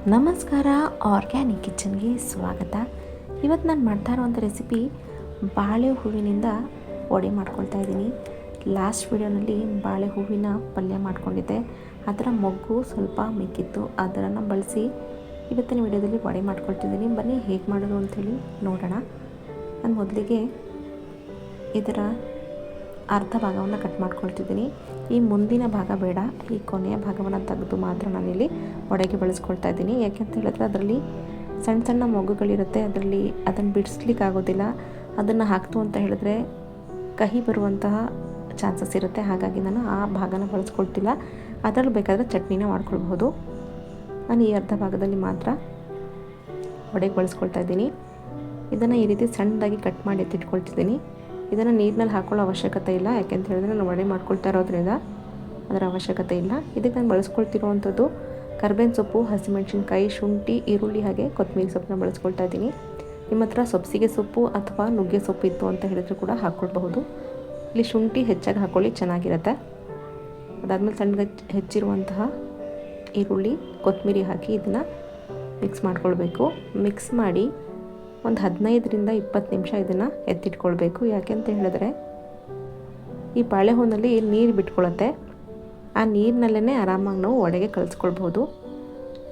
ನಮಸ್ಕಾರ, ಆರ್ಗ್ಯಾನಿಕ್ ಕಿಚನ್ಗೆ ಸ್ವಾಗತ. ಇವತ್ತು ನಾನು ಮಾಡ್ತಾ ಇರೋವಂಥ ರೆಸಿಪಿ ಬಾಳೆ ಹೂವಿನಿಂದ ವಡೆ ಮಾಡ್ಕೊಳ್ತಾ ಇದ್ದೀನಿ. ಲಾಸ್ಟ್ ವಿಡಿಯೋನಲ್ಲಿ ಬಾಳೆ ಹೂವಿನ ಪಲ್ಯ ಮಾಡ್ಕೊಂಡಿದ್ದೆ. ಅದರ ಮೊಗ್ಗು ಸ್ವಲ್ಪ ಮಿಕ್ಕಿತ್ತು, ಅದನ್ನು ಬಳಸಿ ಇವತ್ತಿನ ವಿಡಿಯೋದಲ್ಲಿ ವಡೆ ಮಾಡ್ಕೊಳ್ತಿದ್ದೀನಿ. ಬನ್ನಿ ಹೇಗೆ ಮಾಡೋದು ಅಂಥೇಳಿ ನೋಡೋಣ. ನಾನು ಮೊದಲಿಗೆ ಇದರ ಅರ್ಧ ಭಾಗವನ್ನು ಕಟ್ ಮಾಡ್ಕೊಳ್ತಿದ್ದೀನಿ. ಈ ಮುಂದಿನ ಭಾಗ ಬೇಡ, ಈ ಕೊನೆಯ ಭಾಗವನ್ನು ತೆಗೆದು ಮಾತ್ರ ನಾನಿಲ್ಲಿ ವಡೆಗೆ ಬಳಸ್ಕೊಳ್ತಾ ಇದ್ದೀನಿ. ಯಾಕೆಂತ ಹೇಳಿದ್ರೆ ಅದರಲ್ಲಿ ಸಣ್ಣ ಸಣ್ಣ ಮೊಗ್ಗುಗಳಿರುತ್ತೆ, ಅದನ್ನು ಬಿಡಿಸ್ಲಿಕ್ಕೆ ಆಗೋದಿಲ್ಲ. ಅದನ್ನು ಹಾಕ್ತು ಅಂತ ಹೇಳಿದ್ರೆ ಕಹಿ ಬರುವಂತಹ ಚಾನ್ಸಸ್ ಇರುತ್ತೆ. ಹಾಗಾಗಿ ನಾನು ಆ ಭಾಗನ ಬಳಸ್ಕೊಳ್ತಿಲ್ಲ. ಅದರಲ್ಲಿ ಬೇಕಾದರೆ ಚಟ್ನಿನ ಮಾಡ್ಕೊಳ್ಬಹುದು. ನಾನು ಈ ಅರ್ಧ ಭಾಗದಲ್ಲಿ ಮಾತ್ರ ವಡೆಗೆ ಬಳಸ್ಕೊಳ್ತಾ ಇದ್ದೀನಿ. ಇದನ್ನು ಈ ರೀತಿ ಸಣ್ಣದಾಗಿ ಕಟ್ ಮಾಡಿ ಎತ್ತಿಟ್ಕೊಳ್ತಿದ್ದೀನಿ. ಇದನ್ನು ನೀರಿನಲ್ಲಿ ಹಾಕೊಳ್ಳೋ ಅವಶ್ಯಕತೆ ಇಲ್ಲ, ಯಾಕೆಂತ ಹೇಳಿದ್ರೆ ನಾನು ವಡೆ ಮಾಡ್ಕೊಳ್ತಾ ಇರೋದ್ರಿಂದ ಅದರ ಅವಶ್ಯಕತೆ ಇಲ್ಲ. ಇದಕ್ಕೆ ನಾನು ಬಳಸ್ಕೊಳ್ತಿರೋವಂಥದ್ದು ಕರ್ಬೇವಿನ ಸೊಪ್ಪು, ಹಸಿಮೆಣಸಿನ್ಕಾಯಿ, ಶುಂಠಿ, ಈರುಳ್ಳಿ ಹಾಗೆ ಕೊತ್ತಂಬರಿ ಸೊಪ್ಪನ್ನ ಬಳಸ್ಕೊಳ್ತಾ ಇದ್ದೀನಿ. ನಿಮ್ಮ ಹತ್ರ ಸೊಪ್ಸಿಗೆ ಸೊಪ್ಪು ಅಥವಾ ನುಗ್ಗೆ ಸೊಪ್ಪು ಇತ್ತು ಅಂತ ಹೇಳಿದ್ರೆ ಕೂಡ ಹಾಕ್ಕೊಳ್ಬಹುದು. ಇಲ್ಲಿ ಶುಂಠಿ ಹೆಚ್ಚಾಗಿ ಹಾಕ್ಕೊಳ್ಳಿ, ಚೆನ್ನಾಗಿರುತ್ತೆ. ಅದಾದಮೇಲೆ ಸಣ್ಣಗೆ ಹೆಚ್ಚಿರುವಂತಹ ಈರುಳ್ಳಿ, ಕೊತ್ತಂಬರಿ ಹಾಕಿ ಇದನ್ನು ಮಿಕ್ಸ್ ಮಾಡ್ಕೊಳ್ಬೇಕು. ಮಿಕ್ಸ್ ಮಾಡಿ ಒಂದು 15ರಿಂದ 20 ನಿಮಿಷ ಇದನ್ನು ಎತ್ತಿಟ್ಕೊಳ್ಬೇಕು. ಯಾಕೆಂತ ಹೇಳಿದ್ರೆ ಈ ಬಾಳೆಹೂನಲ್ಲಿ ನೀರು ಬಿಟ್ಕೊಳ್ಳುತ್ತೆ. ಆ ನೀರಿನಲ್ಲೇ ಆರಾಮಾಗಿ ನಾವು ವಡೆಗೆ ಕಲಿಸ್ಕೊಳ್ಬೋದು.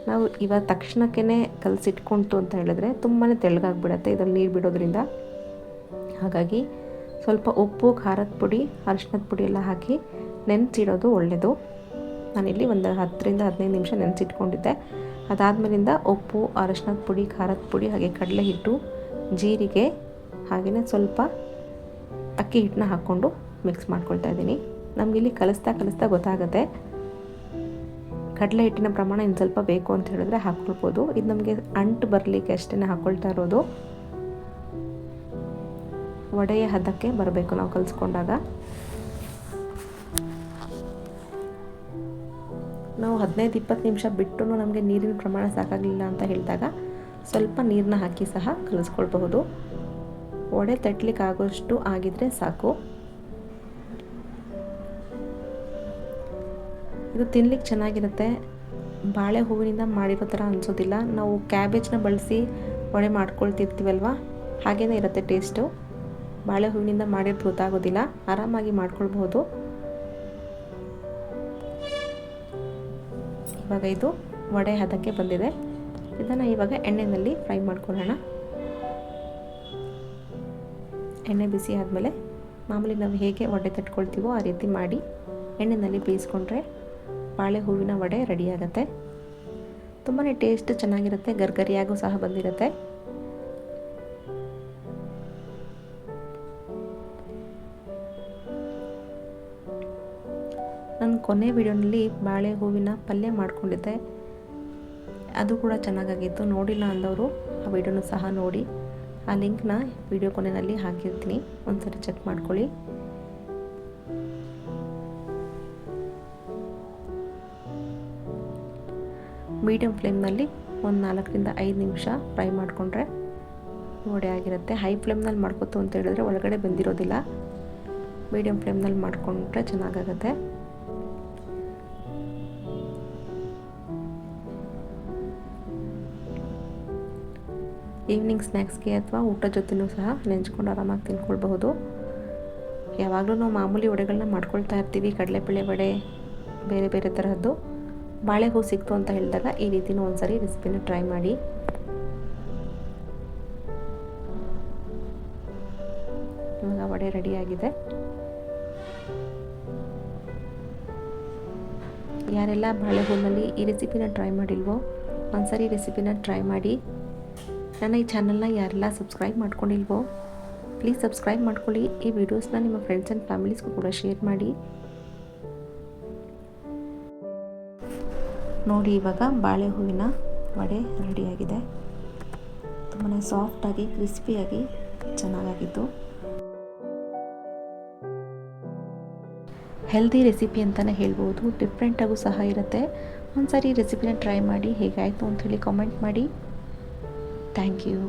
ನಾವು ಇವಾಗ ತಕ್ಷಣಕ್ಕೇ ಕಲಸಿಟ್ಕೊಂತು ಅಂತ ಹೇಳಿದ್ರೆ ತುಂಬಾ ತೆಳ್ಳಗಾಗ್ಬಿಡುತ್ತೆ ಇದರಲ್ಲಿ ನೀರು ಬಿಡೋದ್ರಿಂದ. ಹಾಗಾಗಿ ಸ್ವಲ್ಪ ಉಪ್ಪು, ಖಾರದ ಪುಡಿ, ಅರಿಶಿಣದ ಪುಡಿ ಎಲ್ಲ ಹಾಕಿ ನೆನೆಸಿಡೋದು ಒಳ್ಳೆಯದು. ನಾನಿಲ್ಲಿ ಒಂದು 10ರಿಂದ 15 ನಿಮಿಷ ನೆನೆಸಿಟ್ಕೊಂಡಿದ್ದೆ. ಅದಾದಮೇಲಿಂದ ಉಪ್ಪು, ಅರಿಶಿಣದ ಪುಡಿ, ಖಾರದ ಪುಡಿ ಹಾಗೆ ಕಡಲೆ ಹಿಟ್ಟು, ಜೀರಿಗೆ ಹಾಗೆಯೇ ಸ್ವಲ್ಪ ಅಕ್ಕಿ ಹಿಟ್ಟನ್ನ ಹಾಕ್ಕೊಂಡು ಮಿಕ್ಸ್ ಮಾಡ್ಕೊಳ್ತಾ ಇದ್ದೀನಿ. ನಮಗಿಲ್ಲಿ ಕಲಿಸ್ತಾ ಗೊತ್ತಾಗುತ್ತೆ. ಕಡಲೆ ಹಿಟ್ಟಿನ ಪ್ರಮಾಣ ಇನ್ನು ಸ್ವಲ್ಪ ಬೇಕು ಅಂತ ಹೇಳಿದ್ರೆ ಹಾಕ್ಕೊಳ್ಬೋದು. ಇದು ನಮಗೆ ಅಂಟು ಬರಲಿಕ್ಕೆ ಅಷ್ಟೇ ಹಾಕ್ಕೊಳ್ತಾ ಇರೋದು. ವಡೆಯ ಹದಕ್ಕೆ ಬರಬೇಕು ನಾವು ಕಲಿಸ್ಕೊಂಡಾಗ. ನಾವು 15-20 ನಿಮಿಷ ಬಿಟ್ಟು ನಮಗೆ ನೀರಿನ ಪ್ರಮಾಣ ಸಾಕಾಗಲಿಲ್ಲ ಅಂತ ಹೇಳಿದಾಗ ಸ್ವಲ್ಪ ನೀರನ್ನ ಹಾಕಿ ಸಹ ಕಲಿಸ್ಕೊಳ್ಬಹುದು. ವಡೆ ತಟ್ಟಲಿಕ್ಕೆ ಆಗೋಷ್ಟು ಆಗಿದ್ರೆ ಸಾಕು. ಇದು ತಿನ್ಲಿಕ್ಕೆ ಚೆನ್ನಾಗಿರುತ್ತೆ. ಬಾಳೆ ಹೂವಿನಿಂದ ಮಾಡಿರೋ ಥರ ಅನಿಸೋದಿಲ್ಲ. ನಾವು ಕ್ಯಾಬೇಜ್ನ ಬಳಸಿ ವಡೆ ಮಾಡ್ಕೊಳ್ತಿರ್ತೀವಲ್ವ, ಹಾಗೇ ಇರುತ್ತೆ ಟೇಸ್ಟು. ಬಾಳೆ ಹೂವಿನಿಂದ ಮಾಡಿರೋದು ಗೊತ್ತಾಗೋದಿಲ್ಲ, ಆರಾಮಾಗಿ ಮಾಡ್ಕೊಳ್ಬಹುದು. ಇವಾಗ ಇದು ವಡೆ ಹದಕ್ಕೆ ಬಂದಿದೆ. ಇದನ್ನು ಇವಾಗ ಎಣ್ಣೆಯಲ್ಲಿ ಫ್ರೈ ಮಾಡ್ಕೊಳ್ಳೋಣ. ಎಣ್ಣೆ ಬಿಸಿ ಆದಮೇಲೆ ಮಾಮೂಲಿ ನಾವು ಹೇಗೆ ವಡೆ ತಟ್ಕೊಳ್ತೀವೋ ಆ ರೀತಿ ಮಾಡಿ ಎಣ್ಣೆಯಲ್ಲಿ ಬೇಯಿಸ್ಕೊಂಡ್ರೆ ಬಾಳೆ ಹೂವಿನ ವಡೆ ರೆಡಿಯಾಗುತ್ತೆ. ತುಂಬಾ ಟೇಸ್ಟ್ ಚೆನ್ನಾಗಿರುತ್ತೆ, ಗರ್ಗರಿಯಾಗೂ ಸಹ ಬಂದಿರುತ್ತೆ. ನಾನು ಕೊನೆ ವಿಡಿಯೋನಲ್ಲಿ ಬಾಳೆ ಹೂವಿನ ಪಲ್ಯ ಮಾಡ್ಕೊಂಡಿದ್ದೆ, ಅದು ಕೂಡ ಚೆನ್ನಾಗಾಗಿತ್ತು. ನೋಡಿಲ್ಲ ಅಂದವರು ಆ ವಿಡಿಯೋನು ಸಹ ನೋಡಿ. ಆ ಲಿಂಕ್ನ ವಿಡಿಯೋ ಕೊನೆಯಲ್ಲಿ ಹಾಕಿರ್ತೀನಿ, ಒಂದ್ಸರಿ ಚೆಕ್ ಮಾಡ್ಕೊಳ್ಳಿ. ಮೀಡಿಯಮ್ ಫ್ಲೇಮ್ನಲ್ಲಿ ಒಂದು 4ರಿಂದ 5 ನಿಮಿಷ ಫ್ರೈ ಮಾಡಿಕೊಂಡ್ರೆ ವಡೆ ಆಗಿರುತ್ತೆ. ಹೈ ಫ್ಲೇಮ್ನಲ್ಲಿ ಮಾಡ್ಕೊತು ಅಂತ ಹೇಳಿದ್ರೆ ಒಳಗಡೆ ಬೆಂದಿರೋದಿಲ್ಲ. ಮೀಡಿಯಮ್ ಫ್ಲೇಮ್ನಲ್ಲಿ ಮಾಡಿಕೊಂಡ್ರೆ ಚೆನ್ನಾಗಾಗುತ್ತೆ. ಈವ್ನಿಂಗ್ ಸ್ನ್ಯಾಕ್ಸ್ಗೆ ಅಥವಾ ಊಟ ಜೊತೆನೂ ಸಹ ನೆಂಚ್ಕೊಂಡು ಆರಾಮಾಗಿ ತಿನ್ಕೊಳ್ಬಹುದು. ಯಾವಾಗಲೂ ನಾವು ಮಾಮೂಲಿ ವಡೆಗಳನ್ನ ಮಾಡ್ಕೊಳ್ತಾ ಇರ್ತೀವಿ, ಕಡಲೆಬೇಳೆ ವಡೆ, ಬೇರೆ ಬೇರೆ ತರಹದ್ದು. ಬಾಳೆ ಹೂ ಸಿಕ್ತು ಅಂತ ಹೇಳಿದಾಗ ಈ ರೀತಿನೂ ಒಂದ್ಸರಿ ರೆಸಿಪಿನ ಟ್ರೈ ಮಾಡಿ. ಇವಾಗ ವಡೆ ರೆಡಿಯಾಗಿದೆ. ಯಾರೆಲ್ಲ ಬಾಳೆ ಹೂನಲ್ಲಿ ಈ ರೆಸಿಪಿನ ಟ್ರೈ ಮಾಡಿಲ್ವೋ ಒಂದ್ಸರಿ ರೆಸಿಪಿನ ಟ್ರೈ ಮಾಡಿ. ನನ್ನ ಈ ಚಾನಲ್ನ ಯಾರೆಲ್ಲ ಸಬ್ಸ್ಕ್ರೈಬ್ ಮಾಡ್ಕೊಂಡಿಲ್ವೋ ಪ್ಲೀಸ್ ಸಬ್ಸ್ಕ್ರೈಬ್ ಮಾಡ್ಕೊಳ್ಳಿ. ಈ ವಿಡಿಯೋಸ್ನ ನಿಮ್ಮ ಫ್ರೆಂಡ್ಸ್ ಆ್ಯಂಡ್ ಫ್ಯಾಮಿಲೀಸ್ಗೂ ಕೂಡ ಶೇರ್ ಮಾಡಿ. ನೋಡಿ, ಇವಾಗ ಬಾಳೆ ಹೂವಿನ ವಡೆ ರೆಡಿಯಾಗಿದೆ. ತುಂಬಾ ಸಾಫ್ಟಾಗಿ, ಕ್ರಿಸ್ಪಿಯಾಗಿ ಚೆನ್ನಾಗಾಗಿತ್ತು. ಹೆಲ್ದಿ ರೆಸಿಪಿ ಅಂತಲೇ ಹೇಳ್ಬೋದು. ಡಿಫ್ರೆಂಟಾಗೂ ಸಹ ಇರುತ್ತೆ. ಒಂದ್ಸರಿ ರೆಸಿಪಿನ ಟ್ರೈ ಮಾಡಿ, ಹೇಗಾಯಿತು ಅಂಥೇಳಿ ಕಾಮೆಂಟ್ ಮಾಡಿ. Thank you.